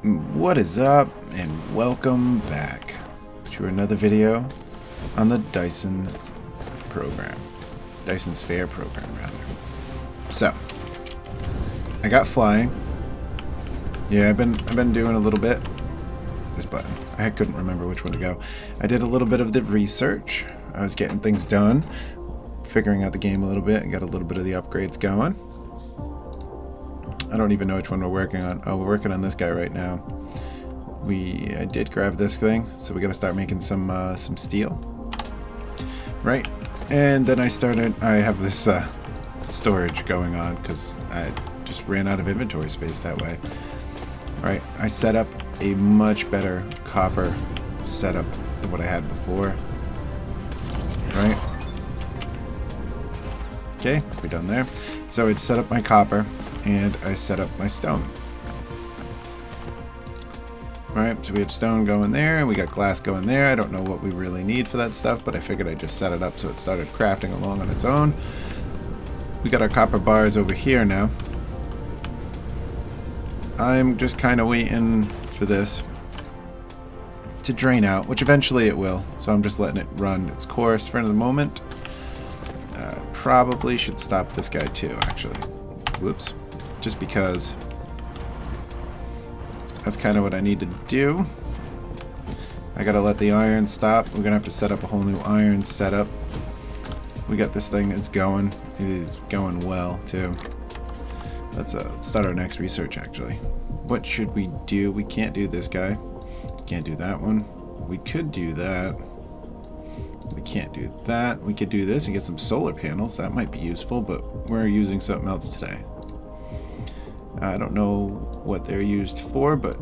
What is up, and welcome back to another video on the Dyson program. Dyson Sphere Program, rather. So, I got flying. Yeah, I've been doing a little bit. This button. I couldn't remember which one to go. I did a little bit of the research. I was getting things done, figuring out the game a little bit, and got a little bit of the upgrades going. I don't even know which one we're working on. Oh, we're working on this guy right now. I did grab this thing, so we got to start making some steel, right? And then I have this storage going on because I just ran out of inventory space that way. All right, I set up a much better copper setup than what I had before. Right? Okay, we're done there. So I set up my copper. And I set up my stone. Alright, so we have stone going there, and we got glass going there. I don't know what we really need for that stuff, but I figured I'd just set it up so it started crafting along on its own. We got our copper bars over here now. I'm just kind of waiting for this to drain out, which eventually it will. So I'm just letting it run its course for the moment. Probably should stop this guy too, actually. Whoops. Just because that's kind of what I need to do. I gotta let the iron stop. We're gonna have to set up a whole new iron setup. We got this thing, it's going. It is going well too. Let's start our next research actually. What should we do? We can't do this guy. Can't do that one. We could do that. We can't do that. We could do this and get some solar panels. That might be useful, but we're using something else today. I don't know what they're used for, but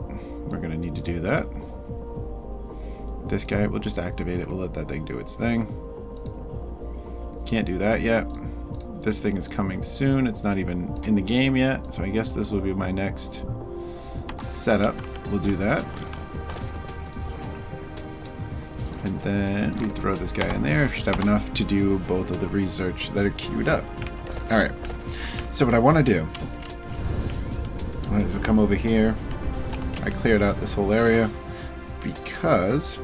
we're going to need to do that. This guy, we'll just activate it. We'll let that thing do its thing. Can't do that yet. This thing is coming soon. It's not even in the game yet, so I guess this will be my next setup. We'll do that. And then we throw this guy in there. Should have enough to do both of the research that are queued up. Alright, so what I want to do, we'll come over here. I cleared out this whole area because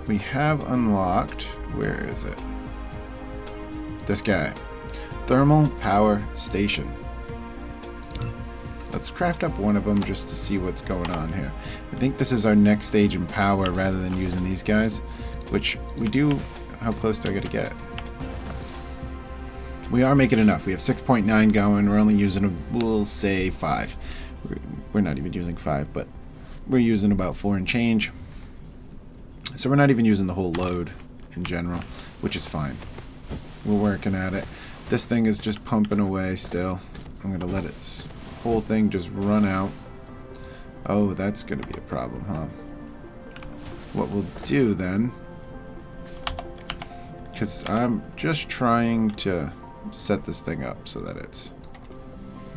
we have unlocked, where is it? This guy. Thermal Power Station. Let's craft up one of them just to see what's going on here. I think this is our next stage in power rather than using these guys, which we do. How close do I got to get? We are making enough. We have 6.9 going. We're only using, we'll say 5. We're not even using 5, but we're using about 4 and change. So we're not even using the whole load in general, which is fine. We're working at it. This thing is just pumping away still. I'm going to let its whole thing just run out. Oh, that's going to be a problem, huh? What we'll do then, because I'm just trying to set this thing up so that it's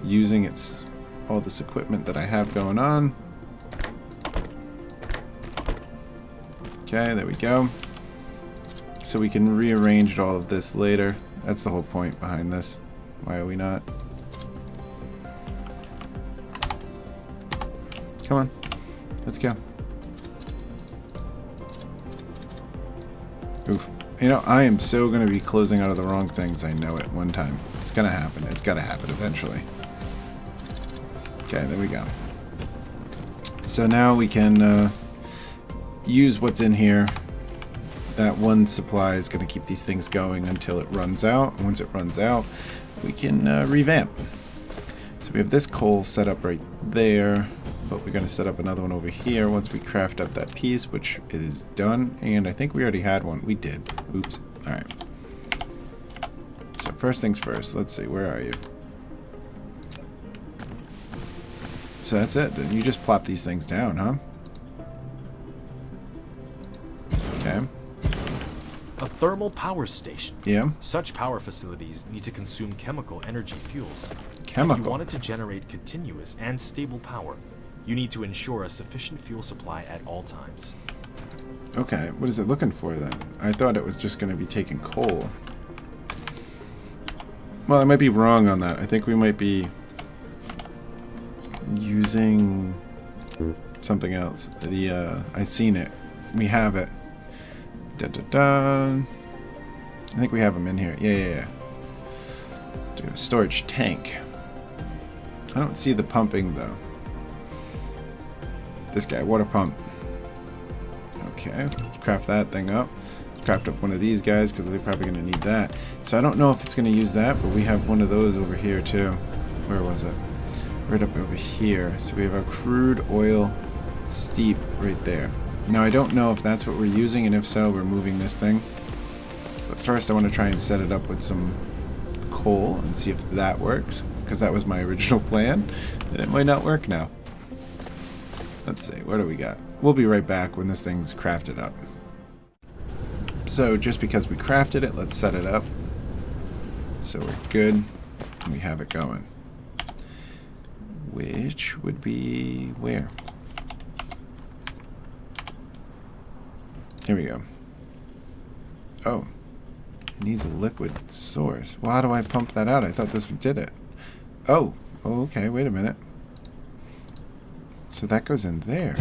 using all this equipment that I have going on. Okay, there we go. So we can rearrange all of this later. That's the whole point behind this. Why are we not? Come on, let's go. Oof. You know, I am so going to be closing out of the wrong things. I know it one time. It's going to happen. It's got to happen eventually. Okay, there we go. So now we can use what's in here. That one supply is going to keep these things going until it runs out. And once it runs out, we can revamp. So we have this coal set up right there. But we're going to set up another one over here once we craft up that piece, which is done. And I think we already had one. We did. Oops. Alright. So first things first. Let's see. Where are you? So that's it. Then you just plop these things down, huh? Okay. A thermal power station. Yeah. Such power facilities need to consume chemical energy fuels. Chemical? If you want it to generate continuous and stable power, you need to ensure a sufficient fuel supply at all times. Okay, what is it looking for then? I thought it was just going to be taking coal. Well, I might be wrong on that. I think we might be using something else. I seen it. We have it. Dun, dun, dun. I think we have them in here. Yeah. Do a storage tank. I don't see the pumping though. This guy, water pump. Okay, let's craft that thing up. Let's craft up one of these guys because they're probably going to need that. So I don't know if it's going to use that, but we have one of those over here too. Where was it? Right up over here. So we have our crude oil steep right there. Now I don't know if that's what we're using, and if so, we're moving this thing. But first I want to try and set it up with some coal and see if that works, because that was my original plan, and it might not work now. Let's see, what do we got? We'll be right back when this thing's crafted up. So just because we crafted it, let's set it up. So we're good, and we have it going. Which would be where? Here we go. Oh, it needs a liquid source. Well, how do I pump that out? I thought this did it. Oh, okay, wait a minute. So that goes in there.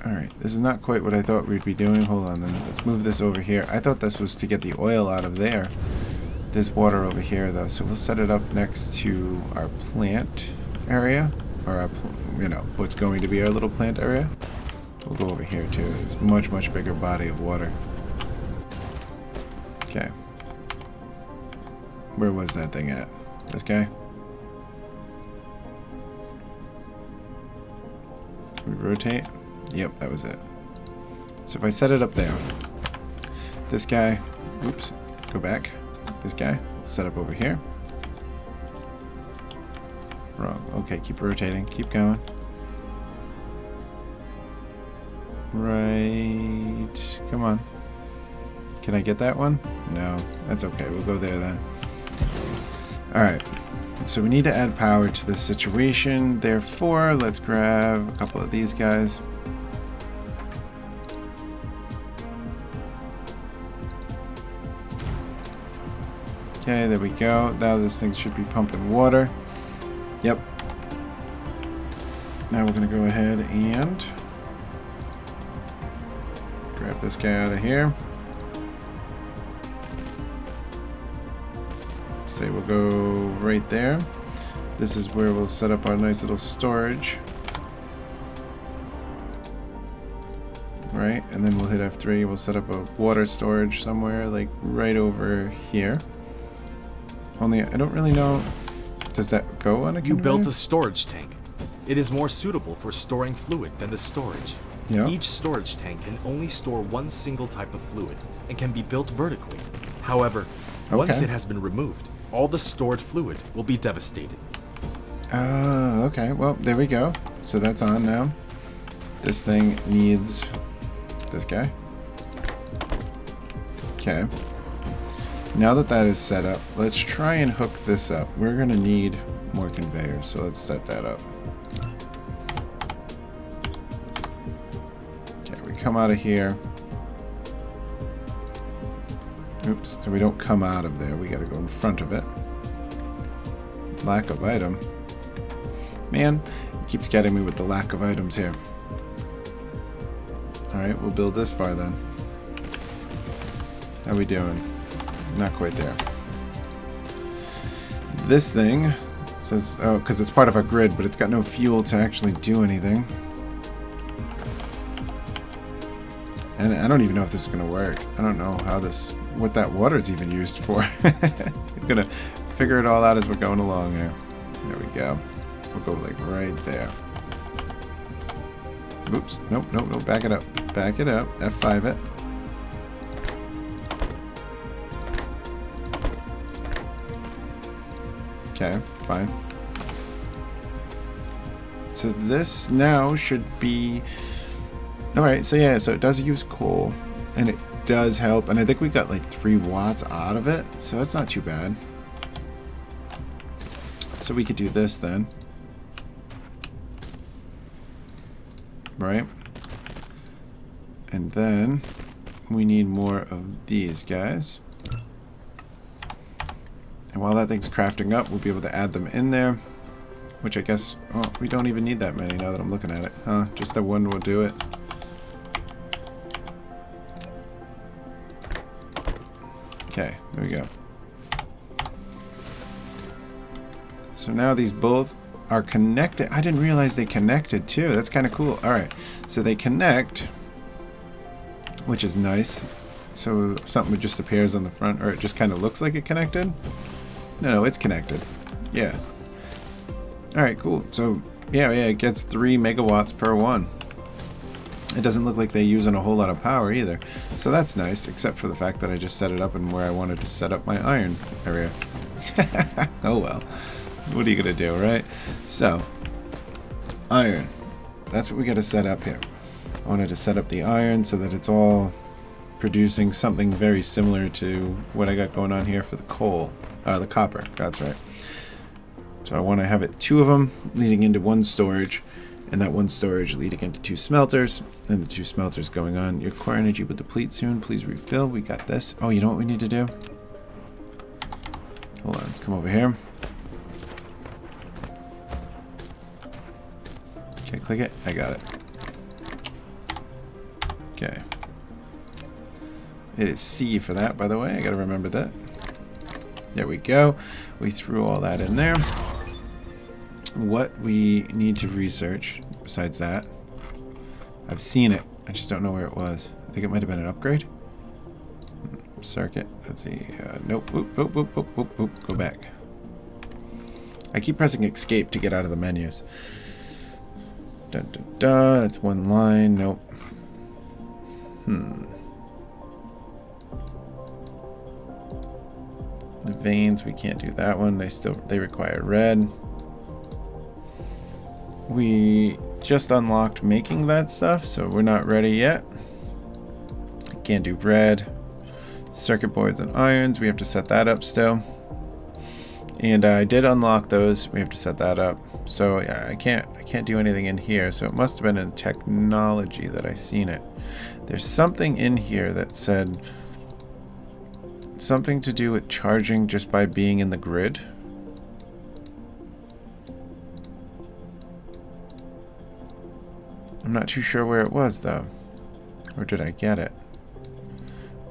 Alright, this is not quite what I thought we'd be doing. Hold on then. Let's move this over here. I thought this was to get the oil out of there. There's water over here though, so we'll set it up next to our plant area. Or our, what's going to be our little plant area. We'll go over here too. It's a much, much bigger body of water. Okay. Where was that thing at? This guy? We rotate? Yep, that was it. So if I set it up there, this guy, oops, go back. This guy, set up over here. Wrong. Okay, keep rotating. Keep going. Right. Come on. Can I get that one? No. That's okay. We'll go there then. Alright. So we need to add power to this situation. Therefore, let's grab a couple of these guys. Okay, there we go. Now this thing should be pumping water. Yep. Now we're going to go ahead and grab this guy out of here. Say we'll go right there. This is where we'll set up our nice little storage. Right, and then we'll hit F3. We'll set up a water storage somewhere, like right over here. Only I don't really know. Does that go on a conveyor? You built a storage tank. It is more suitable for storing fluid than the storage. Yeah. Each storage tank can only store one single type of fluid and can be built vertically. However, once it has been removed, all the stored fluid will be devastated. Okay. Well, there we go. So that's on now. This thing needs this guy. Okay. Now that that is set up, let's try and hook this up. We're going to need more conveyors, so let's set that up. Okay, we come out of here. Oops, so we don't come out of there. We got to go in front of it. Lack of item. Man, it keeps getting me with the lack of items here. Alright, we'll build this far then. How we doing? Not quite there. This thing says, oh, because it's part of our grid, but it's got no fuel to actually do anything. And I don't even know if this is going to work. I don't know how this, what that water is even used for. I'm going to figure it all out as we're going along here. There we go. We'll go like right there. Oops. Nope, nope, nope. Back it up. Back it up. F5 it. Okay, fine. So this now should be... Alright, so yeah, so it does use coal, and it does help, and I think we got like 3 watts out of it, so that's not too bad. So we could do this then. Right? And then we need more of these guys. And while that thing's crafting up, we'll be able to add them in there. Which I guess, oh, we don't even need that many now that I'm looking at it. Huh, just the one will do it. Okay, there we go. So now these both are connected. I didn't realize they connected too. That's kind of cool. Alright, so they connect, which is nice. So something just appears on the front, or it just kind of looks like it connected. No, it's connected. Yeah. Alright, cool. So, yeah, it gets 3 megawatts per one. It doesn't look like they're using a whole lot of power either. So that's nice, except for the fact that I just set it up in where I wanted to set up my iron area. Oh well. What are you going to do, right? So, iron. That's what we got to set up here. I wanted to set up the iron so that it's all producing something very similar to what I got going on here for the coal. The copper, that's right. So I want to have it 2 of them leading into 1 storage, and that 1 storage leading into 2 smelters, and the 2 smelters going on. Your core energy will deplete soon. Please refill. We got this. Oh, you know what we need to do? Hold on. Let's come over here. Okay, click it. I got it. Okay. It is C for that, by the way. I got to remember that. There we go. We threw all that in there. What we need to research, besides that, I've seen it. I just don't know where it was. I think it might have been an upgrade. Circuit. Let's see. Nope. Oop, oop, oop, oop, oop, oop. Go back. I keep pressing escape to get out of the menus. Dun, dun, dun. That's 1 line. Nope. The veins, we can't do that one. They require red. We just unlocked making that stuff, so we're not ready yet. Can't do red. Circuit boards and irons, we have to set that up still. And I did unlock those. We have to set that up. So yeah, I can't do anything in here. So it must have been in technology that I seen it. There's something in here that said something to do with charging just by being in the grid. I'm not too sure where it was though. Or did I get it?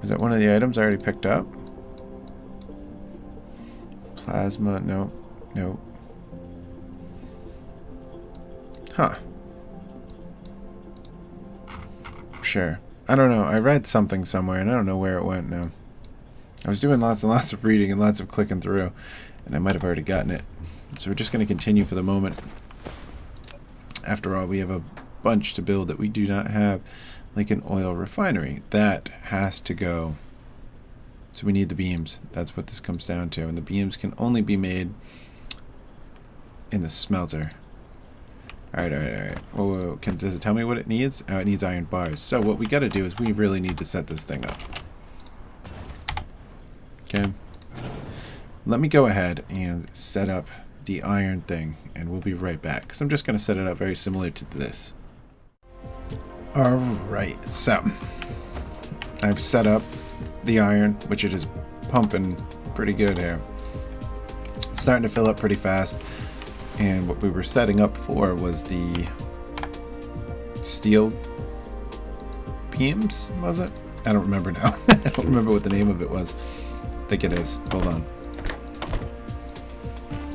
Was that one of the items I already picked up? Plasma, no, no. Huh. Sure. I don't know. I read something somewhere and I don't know where it went now. I was doing lots and lots of reading and lots of clicking through, and I might have already gotten it. So we're just going to continue for the moment. After all, we have a bunch to build that we do not have, like an oil refinery. That has to go. So we need the beams. That's what this comes down to. And the beams can only be made in the smelter. Alright, alright, alright. Whoa, does it tell me what it needs? Oh, it needs iron bars. So what we got to do is we really need to set this thing up. Okay. Let me go ahead and set up the iron thing, and we'll be right back. Because I'm just going to set it up very similar to this. Alright, so I've set up the iron, which it is pumping pretty good here. It's starting to fill up pretty fast. And what we were setting up for was the steel beams, was it? I don't remember now. I don't remember what the name of it was. I think it is. Hold on.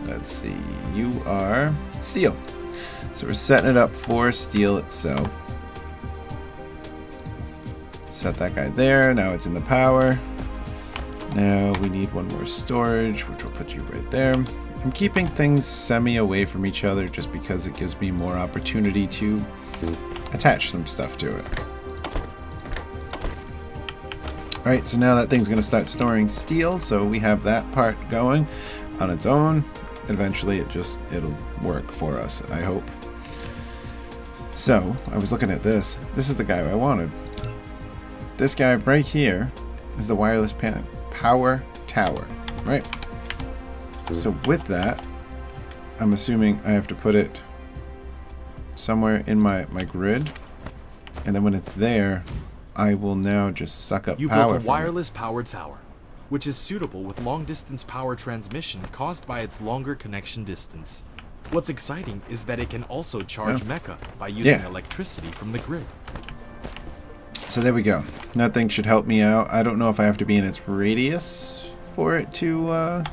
Let's see. You are steel. So we're setting it up for steel itself. Set that guy there. Now it's in the power. Now we need 1 more storage, which will put you right there. I'm keeping things semi away from each other just because it gives me more opportunity to attach some stuff to it. Alright, so now that thing's going to start storing steel, so we have that part going on its own. Eventually it'll work for us, I hope. So, I was looking at this. This is the guy I wanted. This guy right here is the wireless power tower, right? So with that, I'm assuming I have to put it somewhere in my grid, and then when it's there, I will now just suck up power. You built a wireless power tower. which is suitable with long-distance power transmission caused by its longer connection distance. What's exciting is that it can also charge mecha by using electricity from the grid. So there we go. That thing should help me out. I don't know if I have to be in its radius for it to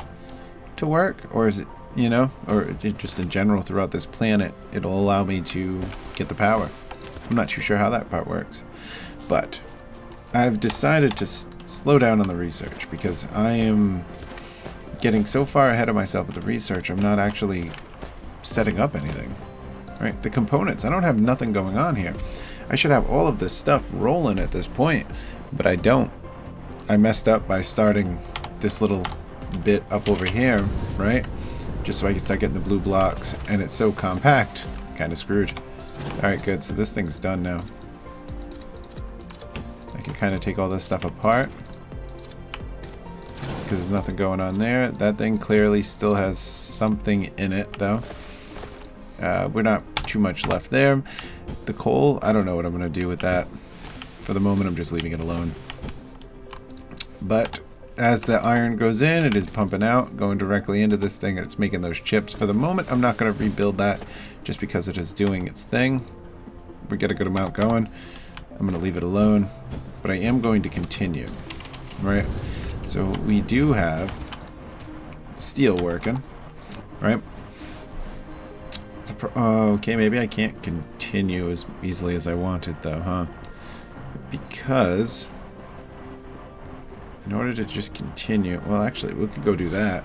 work, or is it, you know, or just in general throughout this planet, it'll allow me to get the power. I'm not too sure how that part works, but I've decided to slow down on the research because I am getting so far ahead of myself with the research. I'm not actually setting up anything, right? The components, I don't have nothing going on here. I should have all of this stuff rolling at this point, but I don't. I messed up by starting this little bit up over here, right? Just so I can start getting the blue blocks, and it's so compact, kind of screwed. Alright, good, so this thing's done now. I can kind of take all this stuff apart because there's nothing going on there. That thing clearly still has something in it, though. We're not too much left there. The coal, I don't know what I'm going to do with that. For the moment, I'm just leaving it alone. But as the iron goes in, it is pumping out, going directly into this thing that's making those chips. For the moment, I'm not going to rebuild that just because it is doing its thing. We get a good amount going. I'm going to leave it alone. But I am going to continue, right? So we do have steel working, right? Okay, maybe I can't continue as easily as I wanted, though, huh? Because in order to just continue, well, actually, we could go do that.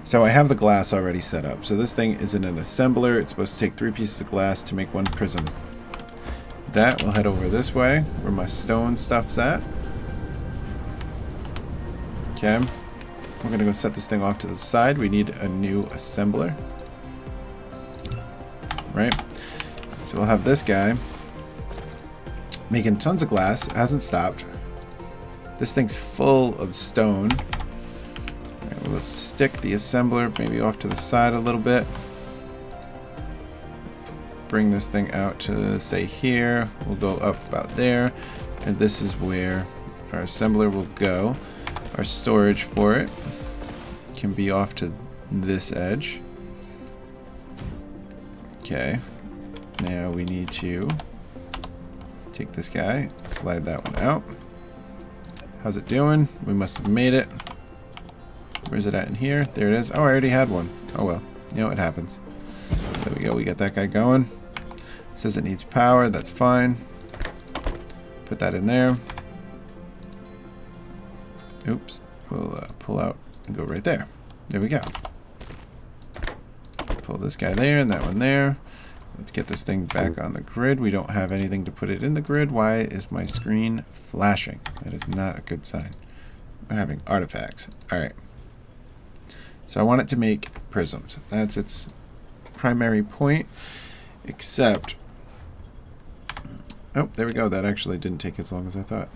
So I have the glass already set up. So this thing is in an assembler. It's supposed to take 3 pieces of glass to make 1 prism. That will head over this way, where my stone stuff's at. Okay. We're going to go set this thing off to the side. We need a new assembler. Right? So we'll have this guy making tons of glass. It hasn't stopped. This thing's full of stone. Right, well, let's stick the assembler maybe off to the side a little bit. Bring this thing out to, say, here. We'll go up about there. And this is where our assembler will go. Our storage for it can be off to this edge. Okay. Now we need to take this guy, slide that one out. How's it doing? We must have made it. Where's it at in here? There it is. Oh, I already had one. Oh well. You know, it happens. So there we go. We got that guy going. It says it needs power. That's fine. Put that in there. Oops. We'll pull out and go right there. There we go. Pull this guy there and that one there. Let's get this thing back on the grid. We don't have anything to put it in the grid. Why is my screen flashing? That is not a good sign. We're having artifacts. Alright. So I want it to make prisms. That's its primary point. Except... oh, there we go. That actually didn't take as long as I thought.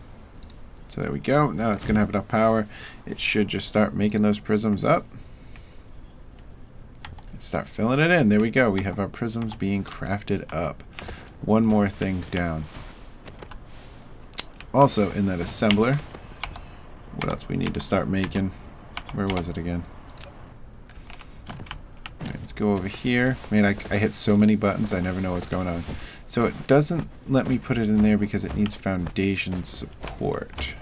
So there we go. Now it's going to have enough power. It should just start making those prisms up. Let's start filling it in. There we go. We have our prisms being crafted up. One more thing down. Also in that assembler, what else we need to start making? Where was it again? Right, let's go over here. Man, I hit so many buttons, I never know what's going on. So it doesn't let me put it in there because it needs foundation support.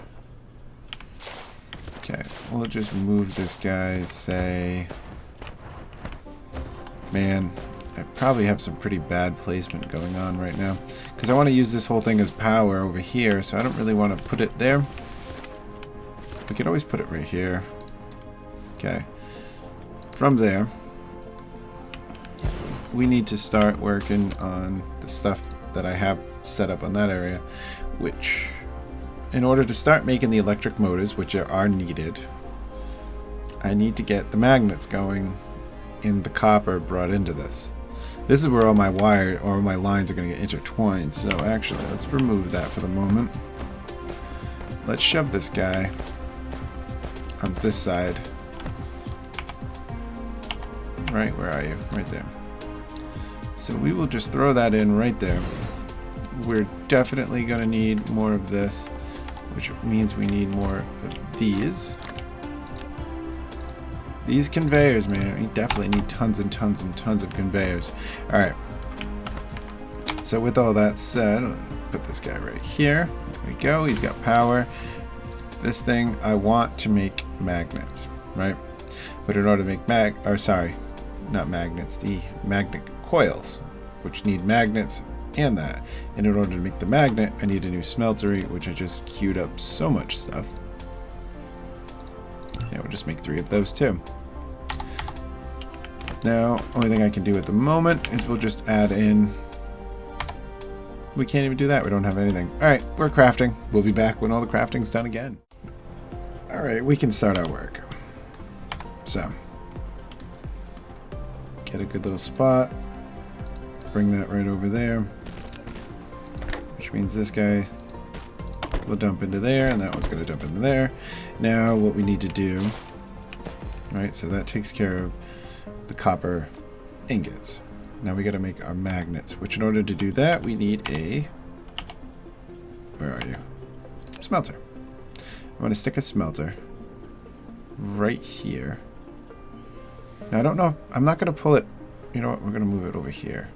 Okay, we'll just move this guy, say... man, I probably have some pretty bad placement going on right now. Because I want to use this whole thing as power over here, so I don't really want to put it there. We could always put it right here. Okay. From there, we need to start working on the stuff that I have set up on that area, which, in order to start making the electric motors, which are needed, I need to get the magnets going in the copper brought into this. This is where all my wire or my lines are going to get intertwined. So actually, let's remove that for the moment. Let's shove this guy on this side. Right, where are you? Right there. So we will just throw that in right there. We're definitely going to need more of this, which means we need more of these. These conveyors, man, we definitely need tons and tons and tons of conveyors. Alright. So with all that said, put this guy right here. There we go. He's got power. This thing, I want to make magnets, right? But in order to make not magnets, the magnet coils, which need magnets and that. And in order to make the magnet, I need a new smeltery, which I just queued up so much stuff. Yeah, we'll just make 3 of those too. Now, only thing I can do at the moment is we'll just add in. We can't even do that. We don't have anything. All right, we're crafting. We'll be back when all the crafting's done again. All right, we can start our work. So, get a good little spot. Bring that right over there. Which means this guy will dump into there, and that one's going to dump into there. Now, what we need to do, right, so that takes care of the copper ingots. Now we got to make our magnets, which in order to do that, we need a, where are you? Smelter. I'm going to stick a smelter right here. Now I don't know, I'm not going to pull it, you know what, we're going to move it over here.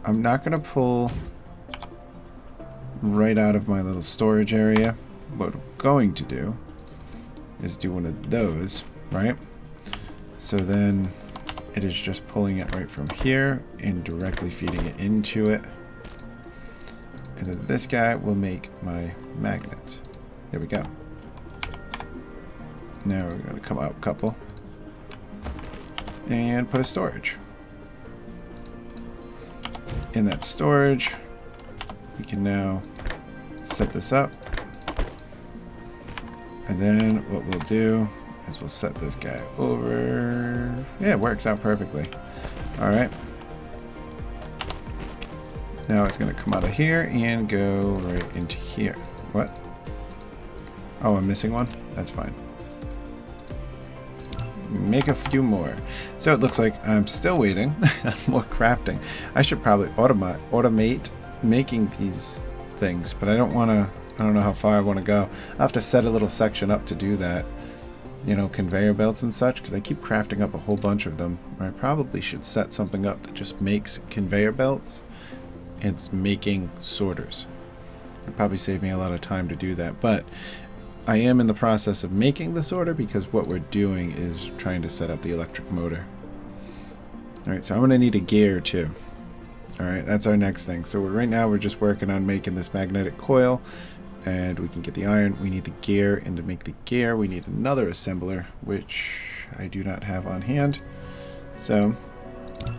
I'm not going to pull right out of my little storage area. What I'm going to do is do one of those, right? So then it is just pulling it right from here and directly feeding it into it. And then this guy will make my magnets. There we go. Now we're going to come out a couple and put a storage. In that storage, we can now set this up. And then what we'll do is we'll set this guy over. Yeah, it works out perfectly. All right. Now it's going to come out of here and go right into here. What? Oh, I'm missing one? That's fine. Make a few more. So it looks like I'm still waiting on more crafting. I should probably automate making these things, but I don't know how far I want to go. I'll have to set a little section up to do that. You know, conveyor belts and such, because I keep crafting up a whole bunch of them. I probably should set something up that just makes conveyor belts. It's making sorters. It'd probably save me a lot of time to do that, but I am in the process of making the sorter because what we're doing is trying to set up the electric motor. Alright, so I'm going to need a gear too. Alright, that's our next thing. So right now we're just working on making this magnetic coil, and we can get the iron. We need the gear, and to make the gear we need another assembler, which I do not have on hand. So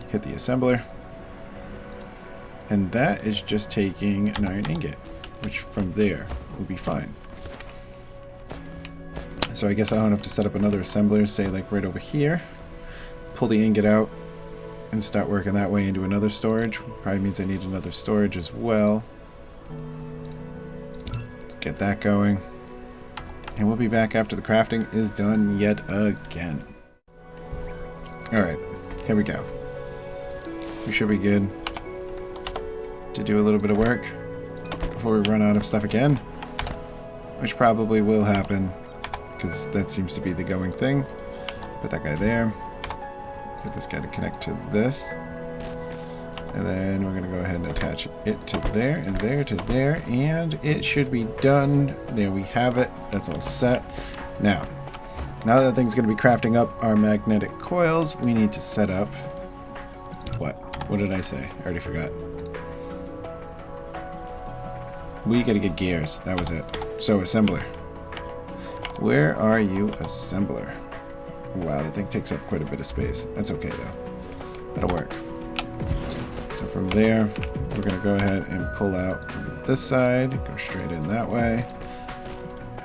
hit the assembler, and that is just taking an iron ingot, which from there will be fine. So I guess I don't have to set up another assembler, say like right over here, pull the ingot out and start working that way into another storage. Probably means I need another storage as well. Get that going. And we'll be back after the crafting is done yet again. Alright, here we go. We should be good to do a little bit of work before we run out of stuff again, which probably will happen because that seems to be the going thing. Put that guy there. Get this guy to connect to this. And then we're going to go ahead and attach it to there and there to there. And it should be done. There we have it. That's all set. Now that thing's going to be crafting up our magnetic coils, we need to set up... What did I say? I already forgot. We got to get gears. That was it. So, assembler. Where are you, assembler? Wow, that thing takes up quite a bit of space. That's okay, though. That'll work. So from there, we're going to go ahead and pull out from this side. Go straight in that way.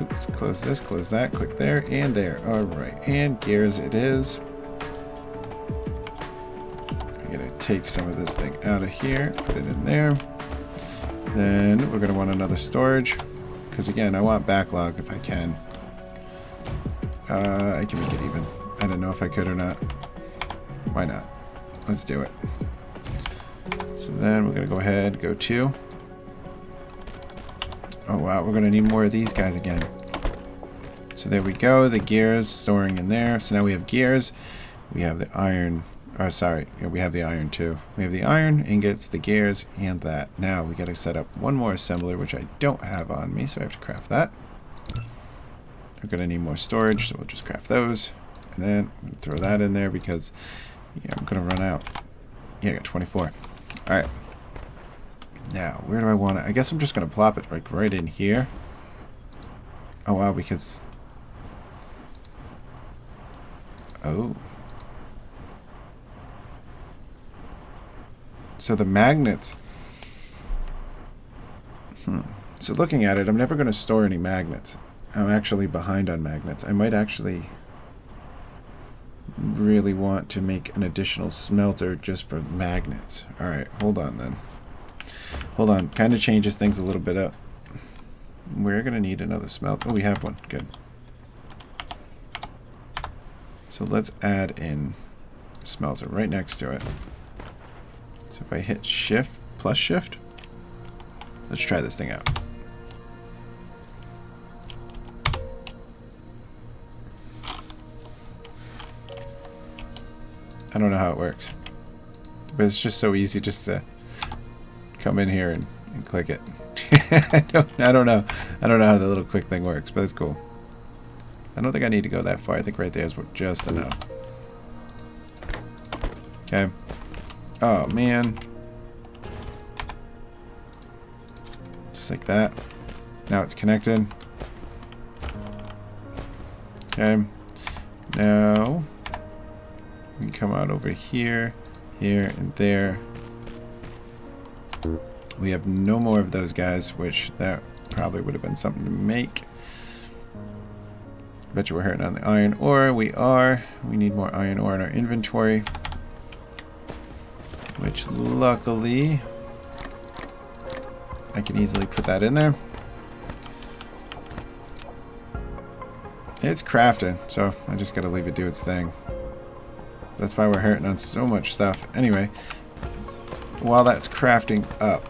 Oops, close this, close that, click there, and there. Alright, and gears it is. I'm going to take some of this thing out of here, put it in there. Then we're going to want another storage, because again, I want backlog if I can. I can make it even. I don't know if I could or not. Why not? Let's do it. So then we're going to go ahead, go 2. Oh wow, we're going to need more of these guys again. So there we go. The gears storing in there. So now we have gears. We have the iron. Oh, sorry. We have the iron too. We have the iron, ingots, the gears, and that. Now we got to set up one more assembler, which I don't have on me, so I have to craft that. We're going to need more storage, so we'll just craft those. And then I'm going to throw that in there because I'm going to run out. Yeah, I got 24. Alright. Now, where do I want it? I guess I'm just going to plop it like right in here. Oh, wow, because... Oh. So the magnets... So looking at it, I'm never going to store any magnets. I'm actually behind on magnets. I might actually really want to make an additional smelter just for magnets. Alright, hold on then. Hold on. Kind of changes things a little bit up. We're going to need another smelter. Oh, we have one. Good. So let's add in a smelter right next to it. So if I hit shift, plus shift, let's try this thing out. I don't know how it works, but it's just so easy just to come in here and click it. I don't know how the little quick thing works, but it's cool. I don't think I need to go that far. I think right there is just enough. Okay. Oh man. Just like that. Now it's connected. Okay. Now we can come out over here, here, and there. We have no more of those guys, which that probably would have been something to make. Bet you we're hurting on the iron ore. We are. We need more iron ore in our inventory, which luckily I can easily put that in there. It's crafting, so I just gotta leave it do its thing. That's why we're hurting on so much stuff. Anyway, while that's crafting up,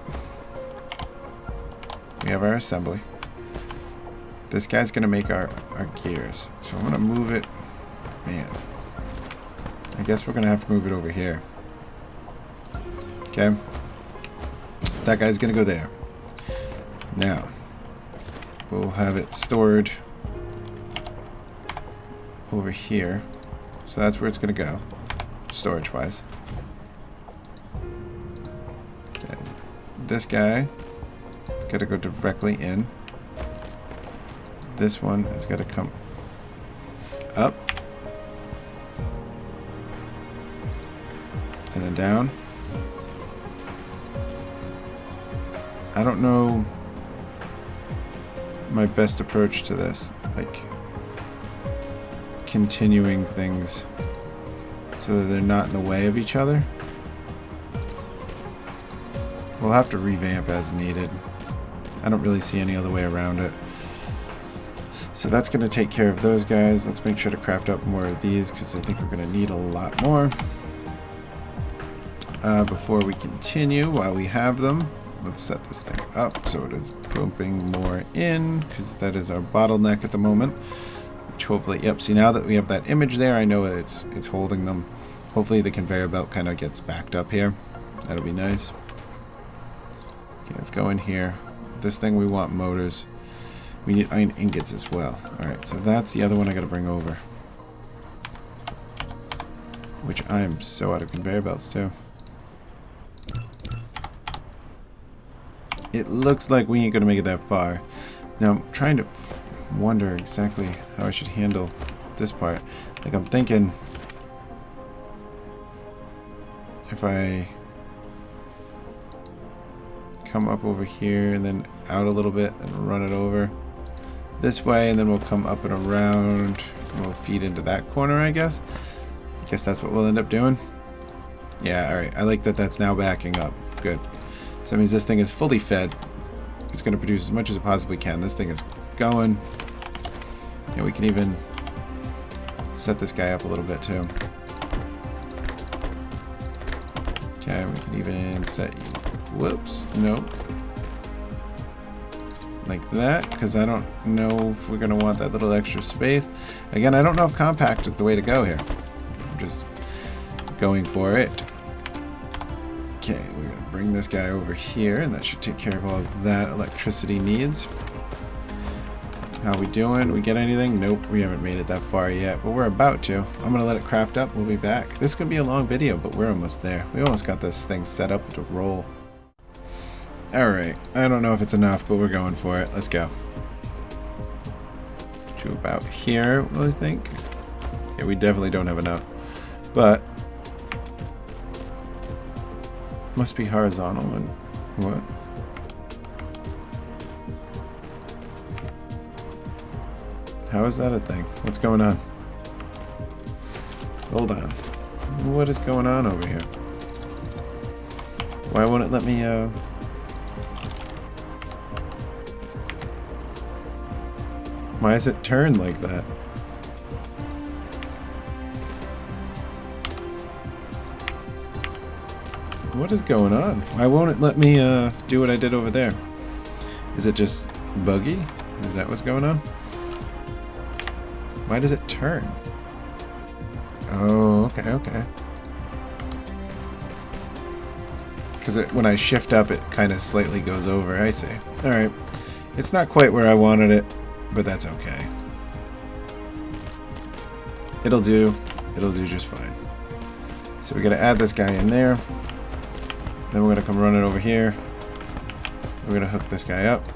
we have our assembly. This guy's gonna make our gears. So I'm gonna move it. Man, I guess we're gonna have to move it over here. Okay. That guy's gonna go there. Now, we'll have it stored over here. So that's where it's gonna go, storage-wise. Okay. This guy is gonna go directly in. This one has got to come up and then down. I don't know my best approach to this, like continuing things so that they're not in the way of each other. We'll have to revamp as needed. I don't really see any other way around it. So that's going to take care of those guys. Let's make sure to craft up more of these because I think we're going to need a lot more. Before we continue, while we have them, let's set this thing up so it is pumping more in because that is our bottleneck at the moment. Which hopefully, yep, see now that we have that image there, I know it's holding them. Hopefully the conveyor belt kind of gets backed up here. That'll be nice. Okay, let's go in here. This thing we want motors. We need iron ingots as well. Alright, so that's the other one I gotta bring over. Which I am so out of conveyor belts too. It looks like we ain't gonna make it that far. Now I'm trying to wonder exactly how I should handle this part. Like I'm thinking if I come up over here and then out a little bit and run it over this way, and then we'll come up and around and we'll feed into that corner, I guess. I guess that's what we'll end up doing. Yeah, alright. I like that that's now backing up. Good. So that means this thing is fully fed. It's going to produce as much as it possibly can. This thing is going. And we can even set this guy up a little bit too. Okay, we can even set you. Whoops. Nope. like that, because I don't know if we're going to want that little extra space. Again, I don't know if compact is the way to go here. I'm just going for it. Okay, we're going to bring this guy over here, and that should take care of all that electricity needs. How we doing? We get anything? Nope, we haven't made it that far yet, but we're about to. I'm going to let it craft up. We'll be back. This is going to be a long video, but we're almost there. We almost got this thing set up to roll. Alright, I don't know if it's enough, but we're going for it. Let's go. To about here, I think. Yeah, we definitely don't have enough. But must be horizontal and what? How is that a thing? What's going on? Hold on. What is going on over here? Why won't it let me why is it turned like that? What is going on? Why won't it let me do what I did over there? Is it just buggy? Is that what's going on? Why does it turn? Oh, okay, okay. Because when I shift up, it kind of slightly goes over. I see. Alright. It's not quite where I wanted it, but that's okay. It'll do. It'll do just fine. So we got to add this guy in there. Then we're going to come running over here. We're going to hook this guy up.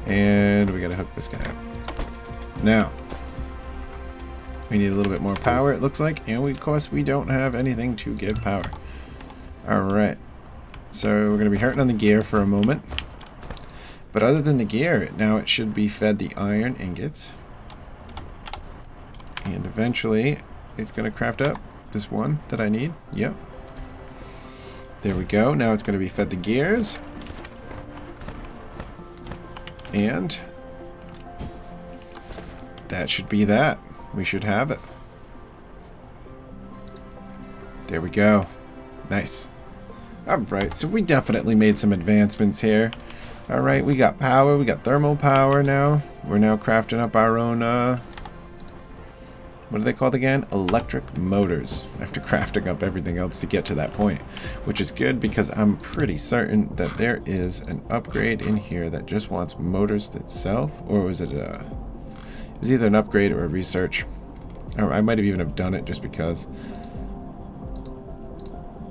And we got to hook this guy up. Now, we need a little bit more power, it looks like. And of course, we don't have anything to give power. Alright. So we're going to be hurting on the gear for a moment. But other than the gear, now it should be fed the iron ingots. And eventually, it's going to craft up this one that I need. Yep. There we go. Now it's going to be fed the gears. And that should be that. We should have it. There we go. Nice. Alright, so we definitely made some advancements here. Alright, we got power. We got thermal power now. We're now crafting up our own, what are they called again? Electric motors. After crafting up everything else to get to that point. Which is good because I'm pretty certain that there is an upgrade in here that just wants motors itself. Or was it it was either an upgrade or a research. Or I might have even have done it just because.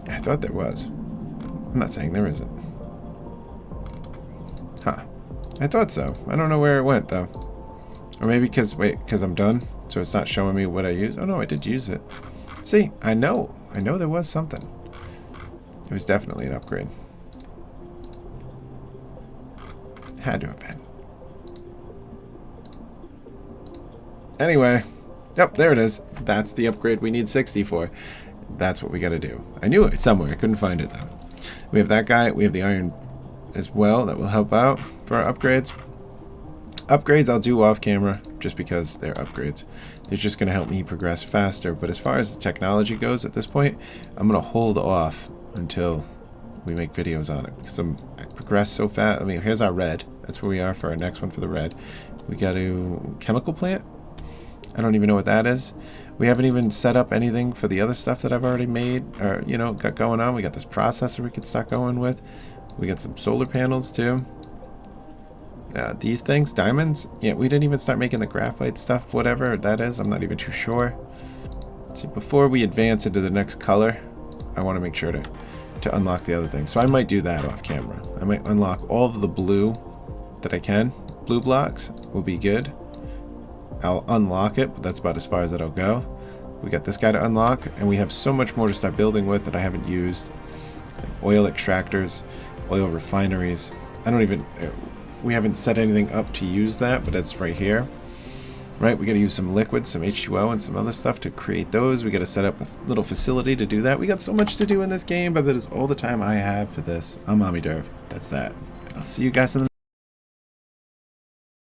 I thought there was. I'm not saying there isn't. Huh. I thought so. I don't know where it went though. Or maybe because, wait, because I'm done? So it's not showing me what I used? Oh no, I did use it. See, I know there was something. It was definitely an upgrade. Had to have been. Anyway. Yep, there it is. That's the upgrade we need 60 for. That's what we gotta do. I knew it somewhere. I couldn't find it though. We have that guy. We have the iron as well. That will help out for our upgrades. Upgrades I'll do off camera just because they're upgrades. They're just going to help me progress faster. But as far as the technology goes at this point, I'm going to hold off until we make videos on it. Because I progress so fast. I mean, here's our red. That's where we are for our next one for the red. We got to chemical plant. I don't even know what that is. We haven't even set up anything for the other stuff that I've already made or, you know, got going on. We got this processor we could start going with. We got some solar panels too. These things, diamonds, yeah, we didn't even start making the graphite stuff, whatever that is. I'm not even too sure. See, before we advance into the next color, I want to make sure to unlock the other things. So I might do that off camera. I might unlock all of the blue that I can. Blue blocks will be good. I'll unlock it, but that's about as far as it'll go. We got this guy to unlock, and we have so much more to start building with that I haven't used. Oil extractors, oil refineries. I don't even... We haven't set anything up to use that, but it's right here. Right, we got to use some liquids, some H2O, and some other stuff to create those. We got to set up a little facility to do that. We got so much to do in this game, but that is all the time I have for this. I'm Omniderf. That's that. And I'll see you guys in the